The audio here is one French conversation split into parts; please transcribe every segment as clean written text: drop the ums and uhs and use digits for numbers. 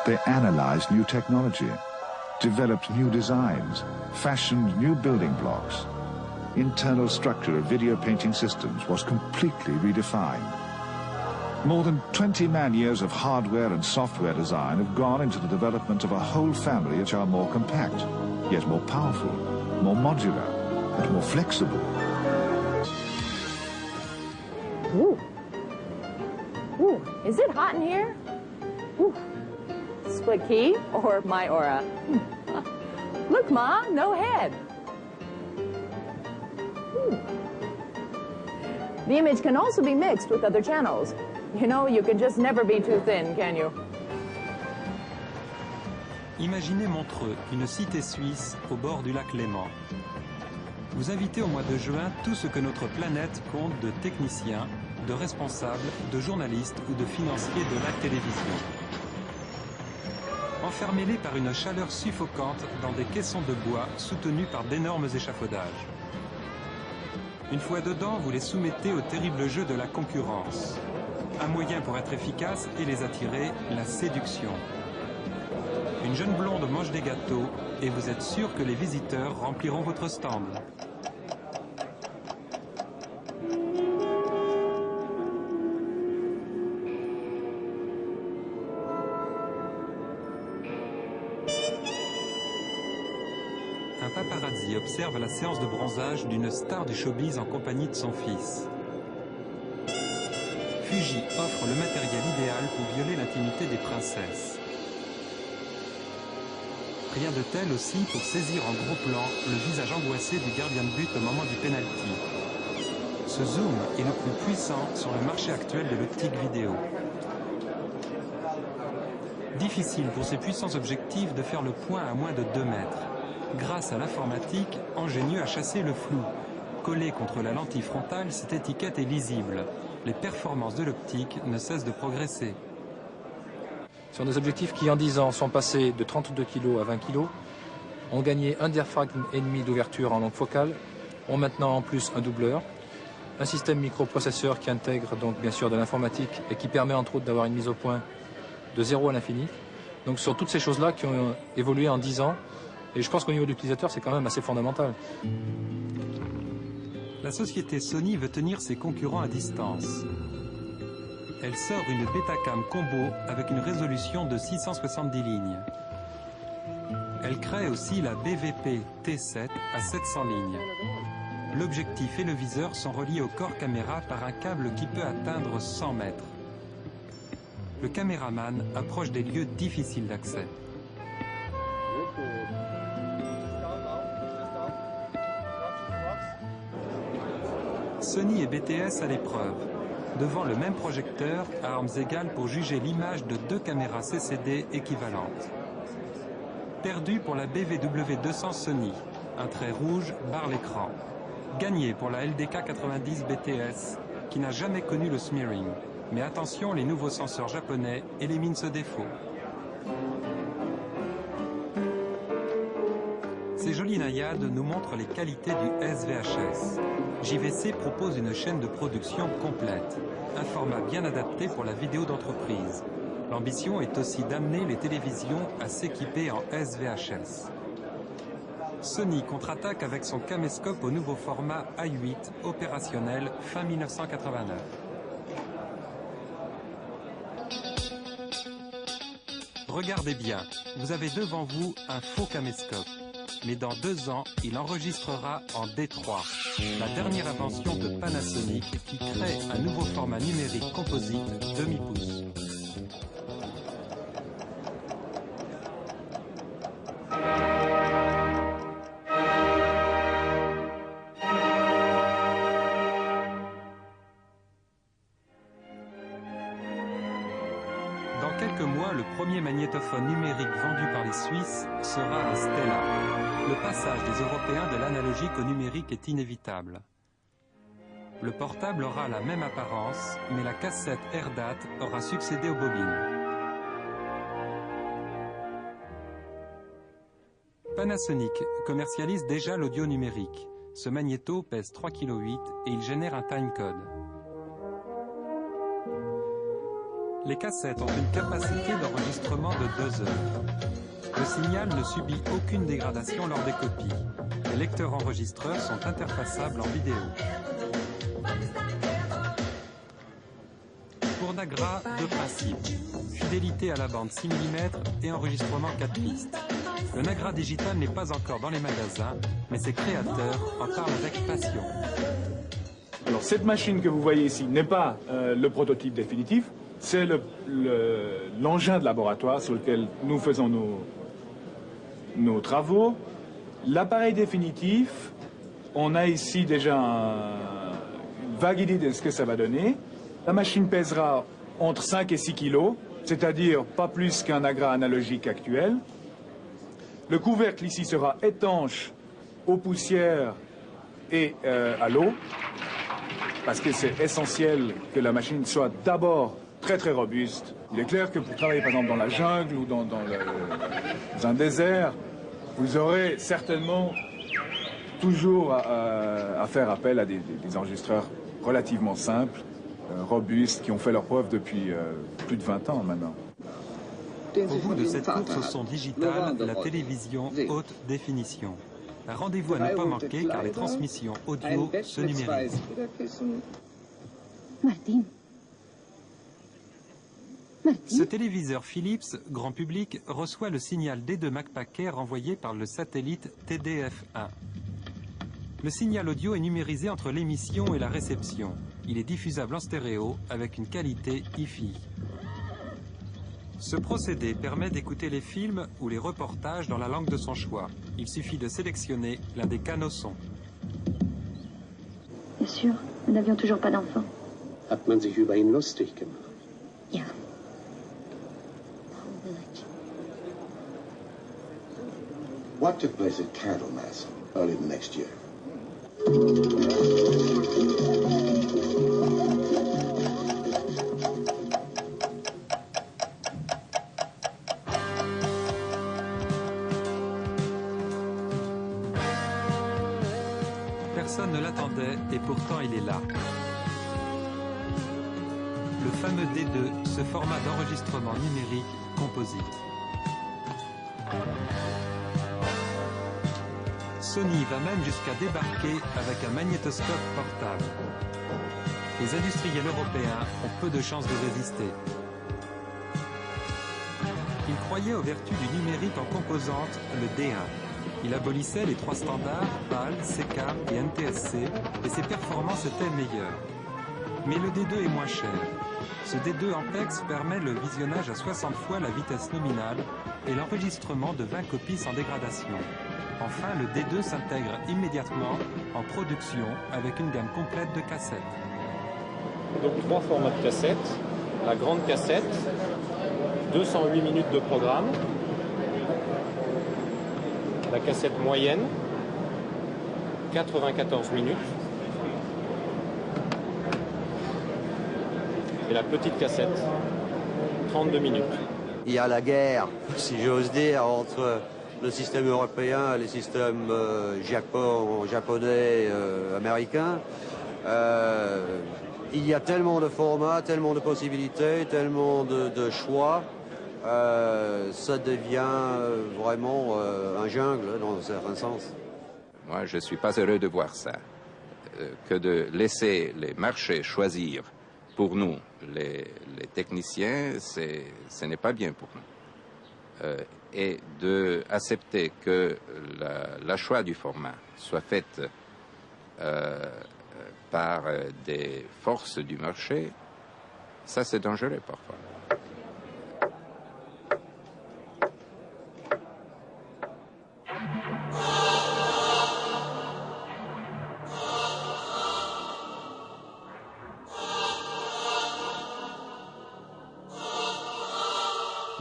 They analyzed new technology, developed new designs, fashioned new building blocks. Internal structure of video painting systems was completely redefined. More than 20 man-years of hardware and software design have gone into the development of a whole family which are more compact, yet more powerful, more modular, and more flexible. Ooh. Ooh, is it hot in here? Ooh. Split key or my aura? Look, Ma, no head. Ooh. The image can also be mixed with other channels. You know, you can just never be too thin, can you? Imaginez Montreux, une cité suisse au bord du lac Léman. Vous invitez au mois de juin tout ce que notre planète compte de techniciens, de responsables, de journalistes ou de financiers de la télévision. Enfermez-les par une chaleur suffocante dans des caissons de bois soutenus par d'énormes échafaudages. Une fois dedans, vous les soumettez au terrible jeu de la concurrence. Un moyen pour être efficace et les attirer, la séduction. Une jeune blonde mange des gâteaux et vous êtes sûr que les visiteurs rempliront votre stand. Un paparazzi observe la séance de bronzage d'une star du showbiz en compagnie de son fils. Fuji offre le matériel idéal pour violer l'intimité des princesses. Rien de tel aussi pour saisir en gros plan le visage angoissé du gardien de but au moment du penalty. Ce zoom est le plus puissant sur le marché actuel de l'optique vidéo. Difficile pour ces puissants objectifs de faire le point à moins de 2 mètres. Grâce à l'informatique, ingénieux à chasser le flou. Collée contre la lentille frontale, cette étiquette est lisible. Les performances de l'optique ne cessent de progresser. Ce sont des objectifs qui, en 10 ans, sont passés de 32 kg à 20 kg, ont gagné un diaphragme et demi d'ouverture en longue focale, ont maintenant en plus un doubleur, un système microprocesseur qui intègre donc bien sûr de l'informatique et qui permet entre autres d'avoir une mise au point de 0 à l'infini. Donc ce sont toutes ces choses-là qui ont évolué en 10 ans et je pense qu'au niveau de l'utilisateur, c'est quand même assez fondamental. La société Sony veut tenir ses concurrents à distance. Elle sort une Betacam combo avec une résolution de 670 lignes. Elle crée aussi la BVP T7 à 700 lignes. L'objectif et le viseur sont reliés au corps caméra par un câble qui peut atteindre 100 mètres. Le caméraman approche des lieux difficiles d'accès. Sony et BTS à l'épreuve. Devant le même projecteur, à armes égales pour juger l'image de 2 caméras CCD équivalentes. Perdu pour la BVW200 Sony, un trait rouge barre l'écran. Gagné pour la LDK 90 BTS, qui n'a jamais connu le smearing. Mais attention, les nouveaux senseurs japonais éliminent ce défaut. Ces jolies naïades nous montrent les qualités du SVHS. JVC propose une chaîne de production complète, un format bien adapté pour la vidéo d'entreprise. L'ambition est aussi d'amener les télévisions à s'équiper en SVHS. Sony contre-attaque avec son caméscope au nouveau format A8 opérationnel fin 1989. Regardez bien, vous avez devant vous un faux caméscope. Mais dans 2 ans, il enregistrera en D3, la dernière invention de Panasonic qui crée un nouveau format numérique composite demi-pouce. Dans quelques mois, le premier magnétophone numérique vendu par les Suisses sera un Stella. Le passage des Européens de l'analogique au numérique est inévitable. Le portable aura la même apparence, mais la cassette AirDat aura succédé aux bobines. Panasonic commercialise déjà l'audio numérique. Ce magnéto pèse 3,8 kg et il génère un timecode. Les cassettes ont une capacité d'enregistrement de 2 heures. Le signal ne subit aucune dégradation lors des copies. Les lecteurs enregistreurs sont interfaçables en vidéo. Pour Nagra, 2 principes. Fidélité à la bande 6 mm et enregistrement 4 pistes. Le Nagra digital n'est pas encore dans les magasins, mais ses créateurs en parlent avec passion. Alors cette machine que vous voyez ici n'est pas le prototype définitif, c'est l'engin de laboratoire sur lequel nous faisons nos travaux. L'appareil définitif, on a ici déjà une vague idée de ce que ça va donner. La machine pèsera entre 5 et 6 kilos, c'est-à-dire pas plus qu'un Nagra analogique actuel. Le couvercle ici sera étanche aux poussières et à l'eau, parce que c'est essentiel que la machine soit d'abord très très robuste. Il est clair que pour travailler par exemple dans la jungle ou dans un désert, vous aurez certainement toujours à faire appel à des enregistreurs relativement simples, robustes, qui ont fait leur preuve depuis plus de 20 ans maintenant. Au bout de cette course au son digital, la télévision haute définition. Un rendez-vous à ne pas manquer car les transmissions audio se numérisent. Martin. Ce téléviseur Philips, grand public, reçoit le signal D2 MacPaquet renvoyé par le satellite TDF1. Le signal audio est numérisé entre l'émission et la réception. Il est diffusable en stéréo avec une qualité hi-fi. Ce procédé permet d'écouter les films ou les reportages dans la langue de son choix. Il suffit de sélectionner l'un des canaux son. Bien sûr, nous n'avions toujours pas d'enfant. Hat man sich über ihn lustig gemacht? Ja. What took place at Candlemas early the next year? Personne ne l'attendait et pourtant il est là. Le fameux D2, ce format d'enregistrement numérique composite. Sony va même jusqu'à débarquer avec un magnétoscope portable. Les industriels européens ont peu de chances de résister. Ils croyaient aux vertus du numérique en composante, le D1. Il abolissait les 3 standards, PAL, CK et NTSC, et ses performances étaient meilleures. Mais le D2 est moins cher. Ce D2 Ampex permet le visionnage à 60 fois la vitesse nominale et l'enregistrement de 20 copies sans dégradation. Enfin, le D2 s'intègre immédiatement en production avec une gamme complète de cassettes. Donc 3 formats de cassettes. La grande cassette, 208 minutes de programme. La cassette moyenne, 94 minutes. Et la petite cassette, 32 minutes. Il y a la guerre, si j'ose dire, entre le système européen et les systèmes japonais, américains. Il y a tellement de formats, tellement de possibilités, tellement de choix. Ça devient vraiment un jungle dans un certain sens. Moi, je ne suis pas heureux de voir ça. Que de laisser les marchés choisir pour nous, les techniciens, ce n'est pas bien pour nous. Et d'accepter que le choix du format soit fait par des forces du marché, ça c'est dangereux parfois.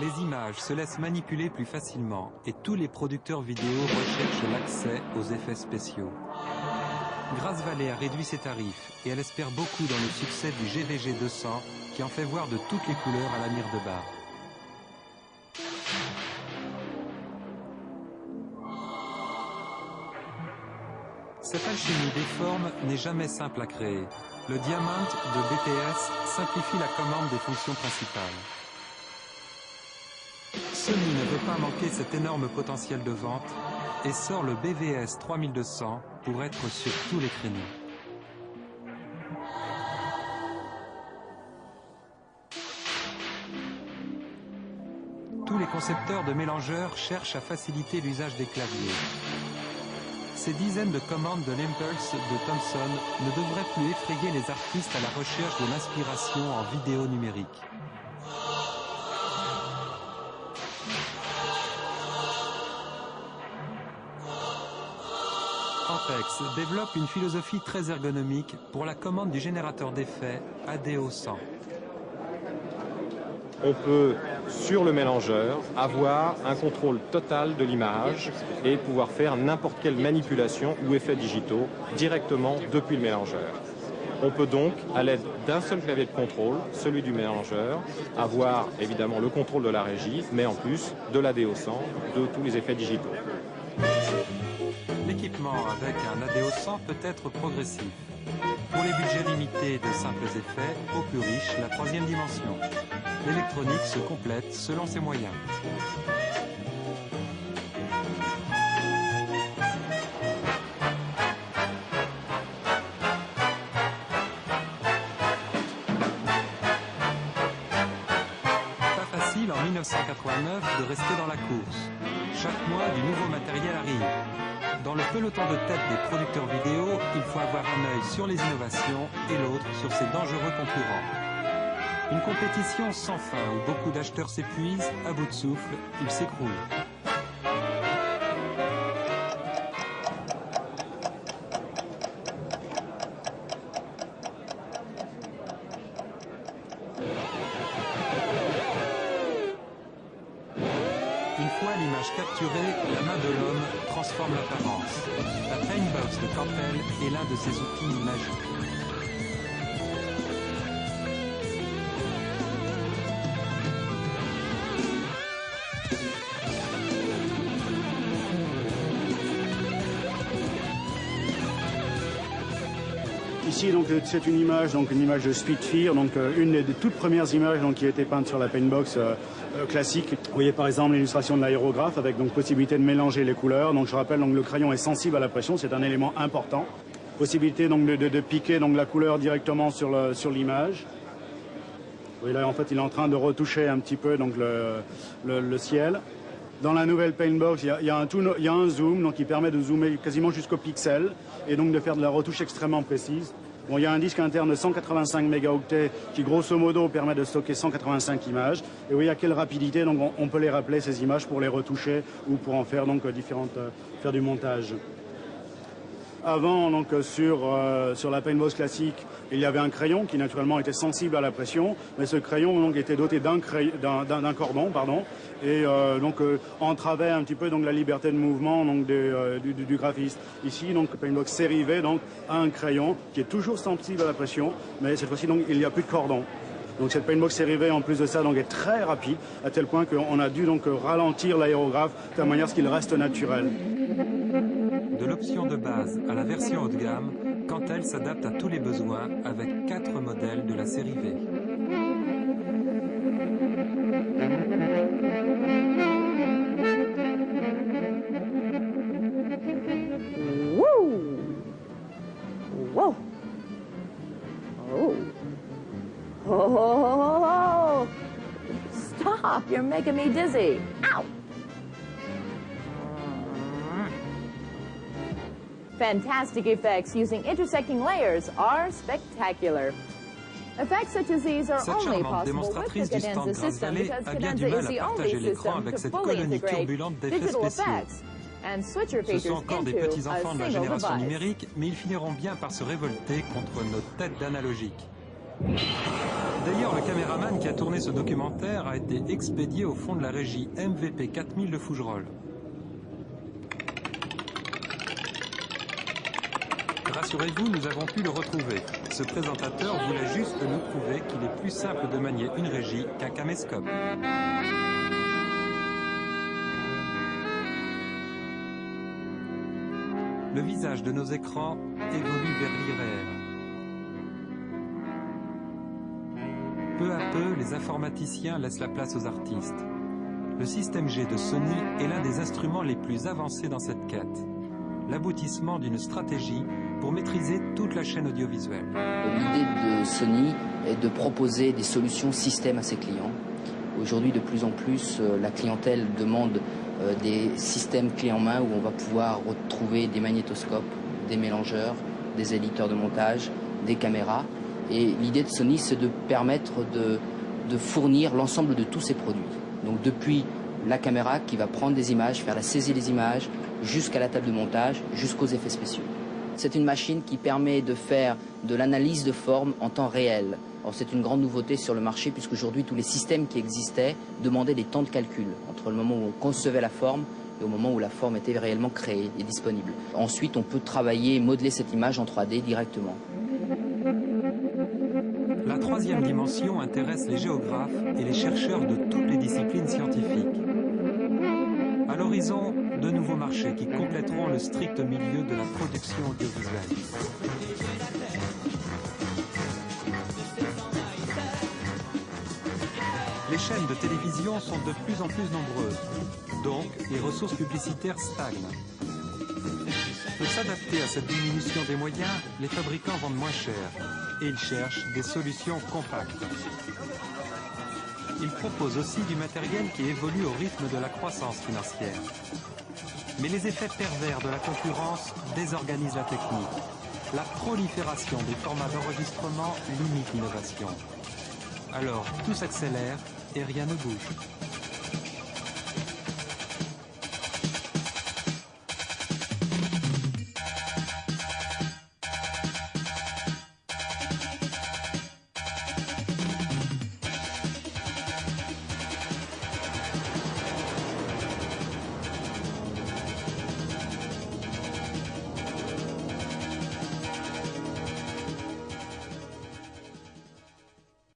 Les images se laissent manipuler plus facilement et tous les producteurs vidéo recherchent l'accès aux effets spéciaux. Grace Valley a réduit ses tarifs et elle espère beaucoup dans le succès du GVG 200 qui en fait voir de toutes les couleurs à la mire de bar. Cette alchimie des formes n'est jamais simple à créer. Le Diamant de BTS simplifie la commande des fonctions principales. Sony ne veut pas manquer cet énorme potentiel de vente et sort le BVS 3200 pour être sur tous les créneaux. Tous les concepteurs de mélangeurs cherchent à faciliter l'usage des claviers. Ces dizaines de commandes de l'Impulse de Thomson ne devraient plus effrayer les artistes à la recherche de l'inspiration en vidéo numérique. Ampex développe une philosophie très ergonomique pour la commande du générateur d'effets ADO 100. On peut, sur le mélangeur, avoir un contrôle total de l'image et pouvoir faire n'importe quelle manipulation ou effets digitaux directement depuis le mélangeur. On peut donc, à l'aide d'un seul clavier de contrôle, celui du mélangeur, avoir évidemment le contrôle de la régie, mais en plus de l'ADO 100, de tous les effets digitaux. L'équipement avec un ADO 100 peut être progressif. Pour les budgets limités de simples effets, aux plus riches, la troisième dimension. L'électronique se complète selon ses moyens. Pas facile en 1989 de rester dans la course. Chaque mois, du nouveau matériel arrive. Dans le peloton de tête des producteurs vidéo, il faut avoir un œil sur les innovations et l'autre sur ses dangereux concurrents. Une compétition sans fin où beaucoup d'acheteurs s'épuisent, à bout de souffle, ils s'écroulent. Une fois l'image capturée, la main de l'homme transforme l'apparence. La Paintbox de Campbell est l'un de ses outils magiques. Ici, donc, c'est une image de Spitfire, donc une des toutes premières images qui a été peinte sur la Paintbox classique. Vous voyez par exemple l'illustration de l'aérographe avec donc possibilité de mélanger les couleurs. Donc je rappelle, donc le crayon est sensible à la pression, c'est un élément important. Possibilité donc de piquer donc la couleur directement sur l'image. Vous voyez là, en fait, il est en train de retoucher un petit peu donc le ciel. Dans la nouvelle Paintbox, il y a un zoom donc qui permet de zoomer quasiment jusqu'au pixel et donc de faire de la retouche extrêmement précise. Bon, il y a un disque interne de 185 mégaoctets qui, grosso modo, permet de stocker 185 images. Et vous voyez à quelle rapidité donc on peut les rappeler, ces images, pour les retoucher ou pour en faire donc faire du montage. Avant, donc, sur la Paintbox classique, il y avait un crayon qui naturellement était sensible à la pression, mais ce crayon donc, était doté d'un cordon, et entravait un petit peu donc, la liberté de mouvement donc, du graphiste. Ici, donc, Paintbox sérivé donc, a un crayon qui est toujours sensible à la pression, mais cette fois-ci, donc, il n'y a plus de cordon. Donc cette Paintbox sérivée, en plus de ça, donc, est très rapide, à tel point qu'on a dû donc, ralentir l'aérographe de telle manière à ce qu'il reste naturel. De l'option de base à la version haut de gamme, Cantel s'adapte à tous les besoins avec 4 modèles de la série V. Woo! Whoa! Oh. Oh! Stop! You're making me dizzy. Ow! Fantastic effects using intersecting layers are spectacular. Effects such as these are only possible with the Cadenza system because Cadenza is the only system to fully integrate digital effects and switch your Ce features sont encore des into petits a enfants de la single génération device. numérique, mais ils finiront bien par se révolter contre nos têtes d'analogique. D'ailleurs, le caméraman qui a tourné ce documentaire a été expédié au fond de la régie MVP 4000 de Fougerolles. Rassurez-vous, nous avons pu le retrouver. Ce présentateur voulait juste nous prouver qu'il est plus simple de manier une régie qu'un caméscope. le visage de nos écrans évolue vers l'irréel. Peu à peu, les informaticiens laissent la place aux artistes. Le système G de Sony est l'un des instruments les plus avancés dans cette quête. L'aboutissement d'une stratégie pour maîtriser toute la chaîne audiovisuelle. L'idée de Sony est de proposer des solutions système à ses clients. Aujourd'hui, de plus en plus, la clientèle demande des systèmes clés en main où on va pouvoir retrouver des magnétoscopes, des mélangeurs, des éditeurs de montage, des caméras. Et l'idée de Sony, c'est de permettre de fournir l'ensemble de tous ces produits. Donc depuis la caméra qui va prendre des images, faire la saisie des images, jusqu'à la table de montage, jusqu'aux effets spéciaux. C'est une machine qui permet de faire de l'analyse de forme en temps réel. C'est une grande nouveauté sur le marché puisqu'aujourd'hui tous les systèmes qui existaient demandaient des temps de calcul entre le moment où on concevait la forme et au moment où la forme était réellement créée et disponible. Ensuite, on peut travailler et modeler cette image en 3D directement. La troisième dimension intéresse les géographes et les chercheurs de toutes les disciplines scientifiques. À l'horizon, de nouveaux marchés qui compléteront le strict milieu de la production audiovisuelle. Les chaînes de télévision sont de plus en plus nombreuses, donc les ressources publicitaires stagnent. Pour s'adapter à cette diminution des moyens, les fabricants vendent moins cher et ils cherchent des solutions compactes. Ils proposent aussi du matériel qui évolue au rythme de la croissance financière. Mais les effets pervers de la concurrence désorganisent la technique. La prolifération des formats d'enregistrement limite l'innovation. Alors tout s'accélère et rien ne bouge.